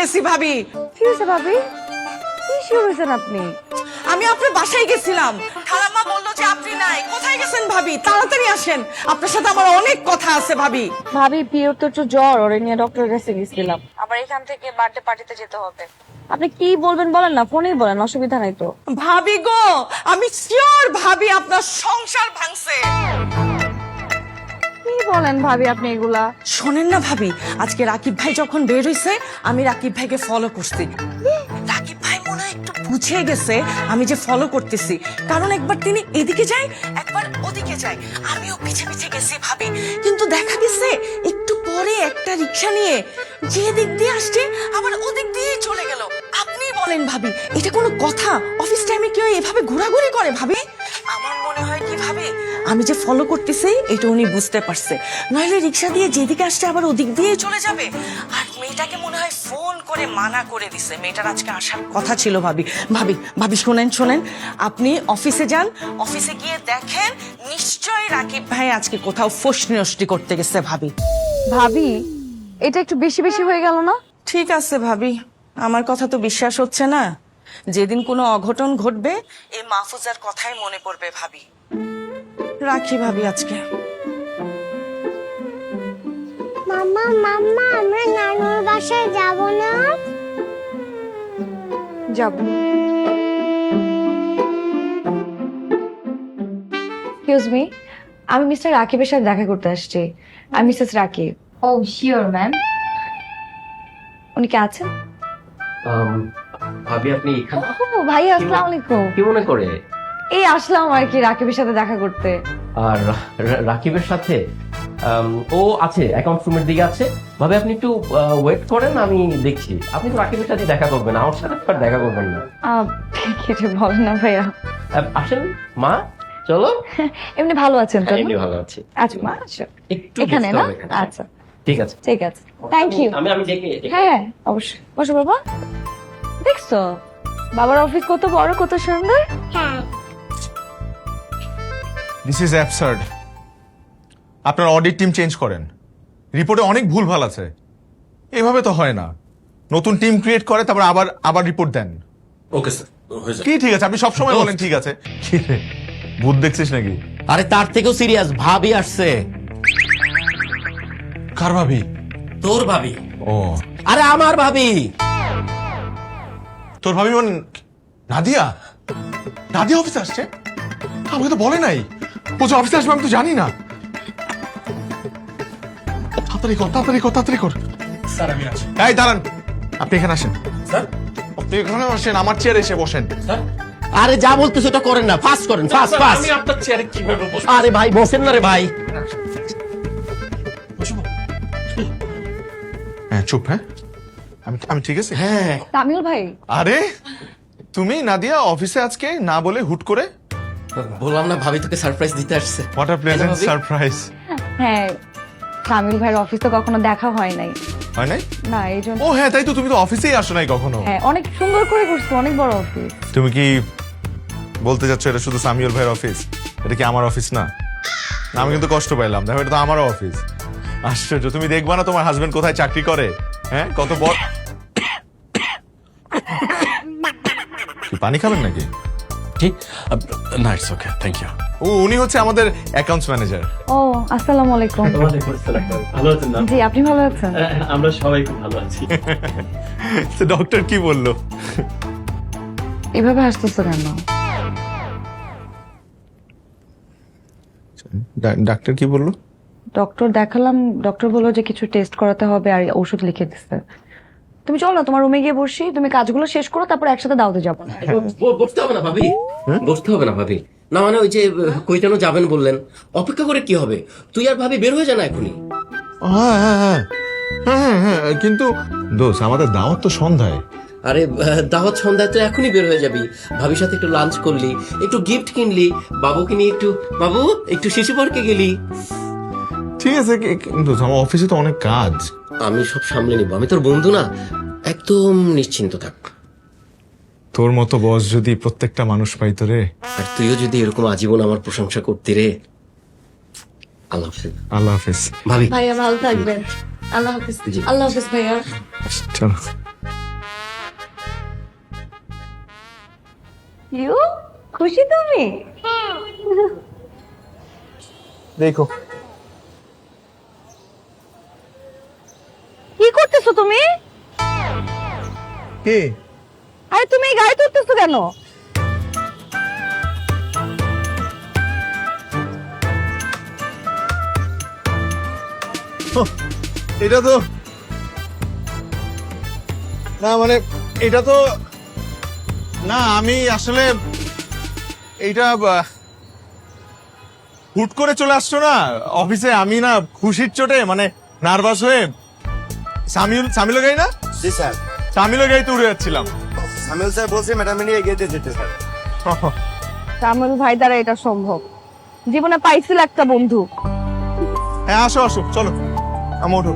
গেছি ভাবি। কি হয়েছে ভাবি? কি শিওর হয়েছেন আপনি? আমি আপনার বাসায় গেছিলাম, খালাম্মা বললো যে আপনি নাই। কোথায় গেছেন ভাবি? তাড়াতাড়ি আসেন, আপনার সাথে আমার অনেক কথা আছে ভাবি। ভাবি পিওর তো একটু জ্বর, ওরে নিয়ে ডক্টরের কাছে গেছিলাম। আবার এখান থেকে বার্থডে পার্টিতে যেতে হবে। আপনি কি বলবেন বলেন না, ফোনেই বলেন, অসুবিধা নাই তো। ভাবি গো, আমি শিওর ভাবি আপনার সংসার ভাঙছে। কি বলেন ভাবি আপনি এগুলা? শোনেন না ভাবি, আজকে রাকিব ভাই যখন বের হইছে আমি রাকিব ভাইকে ফলো করছি। রাকিব ভাই মনে হয় একটু বুঝে গেছে আমি যে ফলো করতেছি, কারণ একবার তিনি এদিকে যায় একবার ওদিকে যায়, আমিও পিছে পিছে গেছি ভাবি। কিন্তু দেখা গেছে একটু পরে একটা রিক্সা নিয়ে যে দিক দিয়ে আসছে আবার ওদিক দিয়ে চলে গেল। আপনি বলেন ভাবি, এটা কোনো কথা? অফিস টাইমে কেউ এভাবে ঘোরাঘুরি করে ভাবি? আমার মনে হয় কি ভাবি, আমি যে ফলো করতেছি এটা উনি বুঝতে পারছে, নইলে রিক্সা দিয়ে যেদিকে আসছে আবার ওদিক দিয়ে চলে যাবে। আর মেয়েটাকে মনে হয় ফোন করে মানা করে দিছে, মেয়েটার আজকে আসার কথা ছিল ভাবি। ভাবি ভাবি শোনেন শোনেন, আপনি অফিসে যান, অফিসে গিয়ে দেখেন নিশ্চয়ই রাকিব ভাই আজকে কোথাও ফসনি নষ্টি করতে গেছে ভাবি। ভাবি এটা একটু বেশি বেশি হয়ে গেল না? ঠিক আছে ভাবি, আমার কথা তো বিশ্বাস হচ্ছে না। যেদিন কোনো অঘটন ঘটবে এই মাহফুজার কথাই মনে পড়বে ভাবি। রাখি ভাবি আজকে। মাম্মা মাম্মা আমরা নানুর বাসায় যাব না? যাব। এক্সকিউজ মি, আমি মিস্টার রাকিবের সাথে দেখা করতে আসছি। আমি মিসেস রাকিব। ও শিওর ম্যাম। উনি কে আছেন? ভাবি আপনি এখানে ও ভাইয়া, আসসালামু আলাইকুম। কি মনে করে? এই আসলাম আর কি রাকিবের সাথে দেখা করতে। আর রাকিবের সাথে ও আছে অ্যাকাউন্ট রুমের দিকে আছে। ভাবি আপনি একটু ওয়েট করেন, আমি দেখছি। আপনি তো রাকিবের সাথে দেখা করবেন, আমার সাথে তো আর দেখা করবেন না। কিছু বলেন না ভাইয়া। আসেন মা, চলো। এমনি ভালো আছেন তো? এমনি ভালো আছি। আচ্ছা মা, আসো। একটু এখানে বসতে না? হবে এখানে। আচ্ছা ঠিক আছে ঠিক আছে, থ্যাংক ইউ। আমি ডেকে হ্যাঁ হ্যাঁ অবশ্যই, বসো বাবা। দেখছো বাবার অফিস কত বড়, কত সুন্দর। হ্যাঁ। This is absurd. আপনার অডিট টিম চেঞ্জ করেন, রিপোর্টে অনেক ভুলভাল আছে। এভাবে তো হয় না। নতুন টিম ক্রিয়েট করে তারপর আবার আবার রিপোর্ট দেন। ওকে স্যার, হয়ে যাবে। কি ঠিক আছে? আপনি সবসময় বলেন ঠিক আছে। কি রে, ভূত দেখছিস নাকি? আরে তার থেকেও সিরিয়াস, ভাবি আসছে। কার ভাবি? তোর ভাবি। ও, আরে আমার ভাবি। তোর ভাবি মানে নাদিয়া? নাদিয়া অফিসে আসছে? আমাকে তো বলে নাই। ও যে অফিসে আসবে আমি তো জানি না। তাড়াতাড়ি কর, তাড়াতাড়ি কর, তাড়াতাড়ি কর। স্যার আমি আছি। এই দাঁড়ান, আপনি এখানে আসেন। স্যার আপনি এখানে আসেন, আমার চেয়ারে এসে বসেন। স্যার আরে যা বলতেছ ওটা করেন না, ফাস্ট করেন, ফাস্ট স্যার, ফাস্ট। আমি আপনার চেয়ারে কিভাবে বসবো? আরে ভাই বসেন না রে ভাই। বসবো? হ্যাঁ চুপ। হ্যাঁ আমি আমি ঠিক আছে। হ্যাঁ তামিল ভাই, আরে তুমি নাদিয়া অফিসে আজকে না বলে হুট করে? বললাম না ভাবি তোকে সারপ্রাইজ দিতে আসছে। What a pleasant surprise. হ্যাঁ তামিল ভাইয়ের অফিস তো কখনো দেখা হয় নাই। হয় নাই? না এই জন্য। ও হ্যাঁ, তাই তো, তুমি তো অফিসেই আসো নাই কখনো। হ্যাঁ অনেক সুন্দর করে করছো, অনেক বড় অফিস। তুমি কি বলতে চাচ্ছ এটা শুধু সামিউল ভাইয়ের অফিস? এটা কি আমার অফিস না? না, আমি কিন্তু কষ্ট পাইলাম। দেখো এটা তো আমারও অফিস। আশ্চর্য, তুমি দেখবা না তোমার হাজবেন্ড কোথায় চাকরি করে? হ্যাঁ কত বড়। কি পানি খাবেন নাকি? ঠিক না, ইটস ওকে, থ্যাংক ইউ। ও উনি হচ্ছে আমাদের অ্যাকাউন্টস ম্যানেজার। ও আসসালামু আলাইকুম। ভালো আছেন না? জি আপনি ভালো আছেন? আমরা সবাই খুব ভালো আছি। তো ডক্টর কি বললো? এভাবে আসতেছো কেন? ডাক্তার কি বললো? ডক্টর দেখালাম, ডক্টর বললো যে কিছু টেস্ট করাতে হবে আর ওষুধ লিখে দিচ্ছে। তুমি চলো না, তোমার রুমে গিয়ে বসি, তুমি কাজগুলো শেষ করো, তারপর একসাথে দাওতে যাবো না। বসতে হবে না ভাবি, বসতে হবে না ভাবি। না মানে ওই যে কইতানো যাবেন বললেন, অপেক্ষা করে কি হবে? তুই আর ভাবি বের হয়ে যা না এখনই। হ্যাঁ হ্যাঁ হ্যাঁ হ্যাঁ হ্যাঁ, কিন্তু দোষ আমাদের দাওয়াত তো সন্ধ্যায়। আরে দাওয়াত সন্ধ্যায় তো এখনই বের হয়ে যাবি। ভাবির সাথে একটু লাঞ্চ করলি, একটু গিফট কিনলি, বাবুকে নিয়ে একটু, বাবু একটু শিশু পার্কে গেলি। ঠিক আছে, কিন্তু আমার অফিসে তো অনেক কাজ। আমি সব সামলে নিব, আমি তোর বন্ধু না, একদম নিশ্চিন্ত থাক। তোর মতো বস যদি প্রত্যেকটা মানুষ পাইতো রে। আর তুইও যদি এরকম আজীবন আমার প্রশংসা করতি রে। আল্লাহ হাফেজ। আল্লাহ হাফিজ। ভাবি ভাইয়া ভালো থাকবেন। আল্লাহ হাফিজ। জি। আল্লাহ হাফিজ ভাইয়া। চলো। ইউ খুশি তুমি? দেখো কি করতেছো তুমি? কে আরে তুমি এই গাড়ি তুলতেছো কেন? এটা তো না, মানে এটা তো না, আমি আসলে এইটা হুট করে চলে আসছো না অফিসে। আমি না খুশির চোটে মানে নার্ভাস হয়ে সামিলের গাড়ি না, জি স্যার। সামিলের গাড়িতে উড়ে যাচ্ছিলাম। সামিল স্যার বলছে ম্যাডাম নিয়ে এগিয়ে যেতে স্যার। তামিল ভাই দ্বারা এটা সম্ভব। জীবনে পাইছিল একটা বন্ধু। হ্যাঁ আসো আসো, চলো আমার ওঠো।